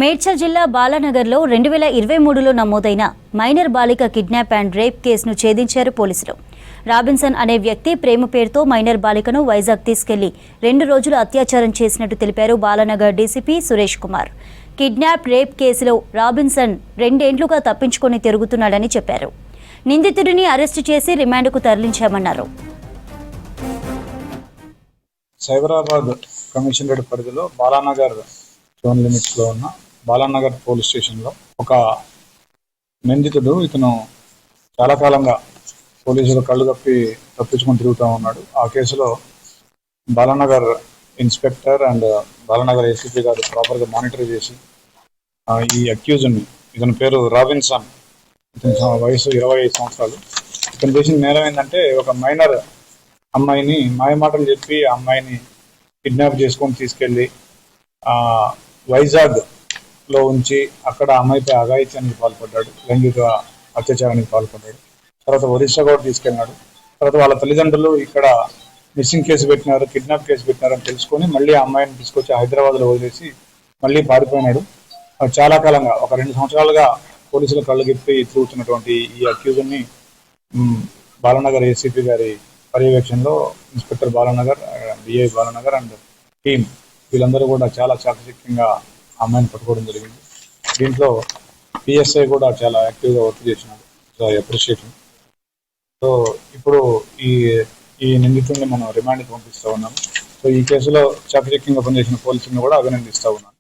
మేడ్చల్ జిల్లా బాలానగర్లో 2023లో నమోదైన మైనర్ బాలిక కిడ్నాప్ అండ్ రేప్ కేసును ఛేదించారు పోలీసులు. రాబిన్సన్ అనే వ్యక్తి ప్రేమ పేరుతో మైనర్ బాలికను వైజాగ్ తీసుకెళ్లి 2 రోజులు అత్యాచారం చేసినట్టు తెలిపారు Balanagar DCP Suresh Kumar. Kidnap rape కేసులో రాబిన్సన్ 2 ఏళ్లుగా తప్పించుకొని తిరుగుతున్నాడని చెప్పారు. నిందితుడిని అరెస్టు చేసి రిమాండ్కు తరలించామన్నారు. సైబరాబాద్ కమిషనరేట్ పరిధిలో బాలానగర్ జోన్ లిమిట్స్ లో ఉన్న బాలానగర్ పోలీస్ స్టేషన్ లో ఒక నిందితుడు ఇతను చాలా కాలంగా పోలీసులు కళ్ళు కప్పి తప్పించుకొని తిరుగుతూ ఉన్నాడు. ఆ కేసులో Balanagar inspector and Balanagar ACP గారు ప్రాపర్ గా మానిటర్ చేసి ఈ అక్యూజ్ని, ఇతని పేరు రాబిన్సన్, ఇతని వయసు 25 సంవత్సరాలు. ఇతను చేసిన నేరం ఏంటంటే ఒక మైనర్ అమ్మాయిని మాయమాటలు చెప్పి ఆ అమ్మాయిని కిడ్నాప్ చేసుకొని తీసుకెళ్లి వైజాగ్ లో ఉంచి అక్కడ అమ్మాయిపై అఘాయిత్యానికి పాల్పడ్డాడు, లైంగిక అత్యాచారానికి పాల్పడ్డాడు. తర్వాత ఒరిస్సా కూడా తీసుకెళ్ళినాడు. తర్వాత వాళ్ళ తల్లిదండ్రులు ఇక్కడ మిస్సింగ్ కేసు పెట్టినారు, కిడ్నాప్ కేసు పెట్టినారు అని తెలుసుకొని మళ్ళీ ఆ అమ్మాయిని తీసుకొచ్చి హైదరాబాద్లో వదిలేసి మళ్ళీ పారిపోయినాడు. చాలా కాలంగా ఒక 2 సంవత్సరాలుగా పోలీసుల కళ్ళు గిప్పి తిరుగుతున్నటువంటి ఈ అక్యూజ్ని బాలానగర్ ఏసీపీ గారి పర్యవేక్షణలో inspector Balanagar, DI Balanagar and team వీళ్ళందరూ కూడా చాలా చాకచక్యంగా అమ్మాయిని పట్టుకోవడం జరిగింది. దీంట్లో పిఎస్ఐ కూడా చాలా యాక్టివ్గా వర్క్ చేసినాడు. So I appreciate. సో ఇప్పుడు ఈ నిందితుడిని మనం రిమాండ్కి పంపిస్తూ ఉన్నాము. సో ఈ కేసులో చాకచక్యంగా పనిచేసిన పోలీసులను కూడా అభినందిస్తూ ఉన్నాను.